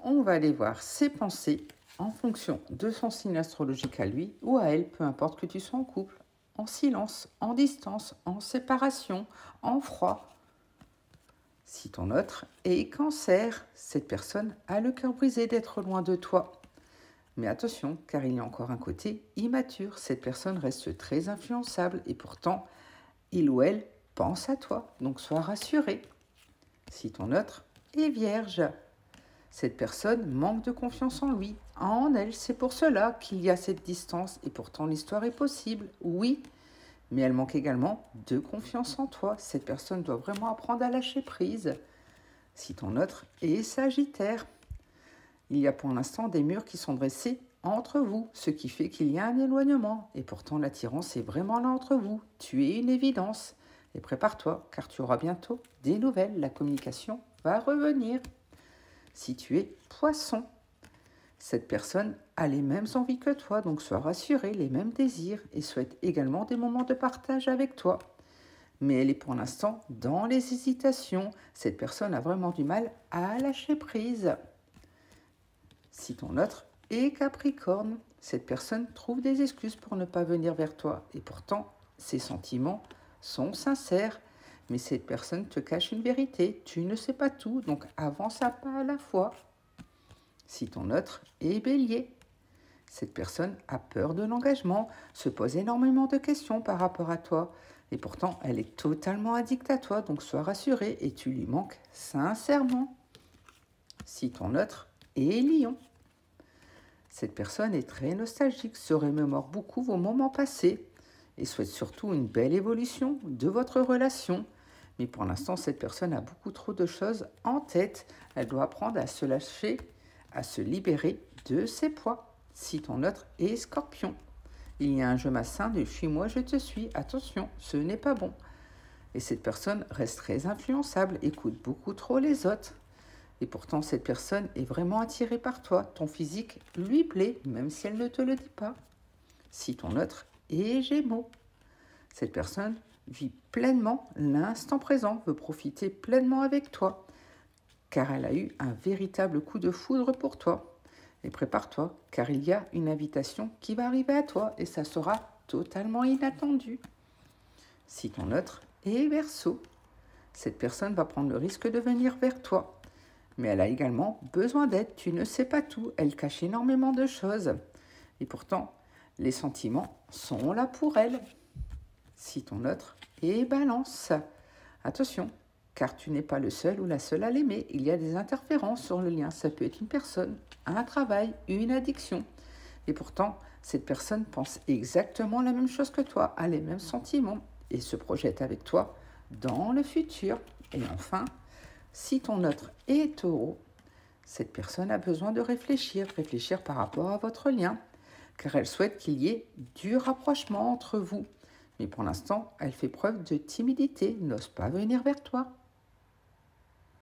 On va aller voir ses pensées en fonction de son signe astrologique à lui ou à elle, peu importe que tu sois en couple, en silence, en distance, en séparation, en froid. Si ton autre est cancer, cette personne a le cœur brisé d'être loin de toi. Mais attention, car il y a encore un côté immature. Cette personne reste très influençable et pourtant, il ou elle pense à toi. Donc sois rassuré. Si ton autre est vierge, cette personne manque de confiance en lui, en elle. C'est pour cela qu'il y a cette distance et pourtant l'histoire est possible, oui. Mais elle manque également de confiance en toi. Cette personne doit vraiment apprendre à lâcher prise. Si ton autre est sagittaire, il y a pour l'instant des murs qui sont dressés entre vous, ce qui fait qu'il y a un éloignement. Et pourtant l'attirance est vraiment là entre vous. Tu es une évidence. Et prépare-toi, car tu auras bientôt des nouvelles. La communication va revenir. Si tu es poisson, cette personne a les mêmes envies que toi, donc sois rassuré, les mêmes désirs et souhaite également des moments de partage avec toi. Mais elle est pour l'instant dans les hésitations. Cette personne a vraiment du mal à lâcher prise. Si ton autre est Capricorne, cette personne trouve des excuses pour ne pas venir vers toi. Et pourtant, ses sentiments sont sincères. Mais cette personne te cache une vérité. Tu ne sais pas tout, donc avance à pas à la fois. Si ton autre est Bélier, cette personne a peur de l'engagement, se pose énormément de questions par rapport à toi. Et pourtant, elle est totalement addicte à toi, donc sois rassuré et tu lui manques sincèrement. Si ton autre est Lion, cette personne est très nostalgique, se remémore beaucoup vos moments passés et souhaite surtout une belle évolution de votre relation. Mais pour l'instant, cette personne a beaucoup trop de choses en tête. Elle doit apprendre à se lâcher, à se libérer de ses poids. Si ton autre est Scorpion, il y a un jeu malsain de suis-moi, je te suis. Attention, ce n'est pas bon. Et cette personne reste très influençable, écoute beaucoup trop les autres. Et pourtant, cette personne est vraiment attirée par toi. Ton physique lui plaît, même si elle ne te le dit pas. Si ton autre est Gémeaux, cette personne vit pleinement l'instant présent, veut profiter pleinement avec toi, car elle a eu un véritable coup de foudre pour toi. Et prépare-toi, car il y a une invitation qui va arriver à toi, et ça sera totalement inattendu. Si ton autre est Verseau, cette personne va prendre le risque de venir vers toi. Mais elle a également besoin d'aide, tu ne sais pas tout, elle cache énormément de choses. Et pourtant, les sentiments sont là pour elle. Si ton autre est Balance, attention, car tu n'es pas le seul ou la seule à l'aimer, il y a des interférences sur le lien, ça peut être une personne, un travail, une addiction. Et pourtant, cette personne pense exactement la même chose que toi, a les mêmes sentiments et se projette avec toi dans le futur. Et enfin, si ton autre est Taureau, cette personne a besoin de réfléchir par rapport à votre lien, car elle souhaite qu'il y ait du rapprochement entre vous. Mais pour l'instant, elle fait preuve de timidité, n'ose pas venir vers toi.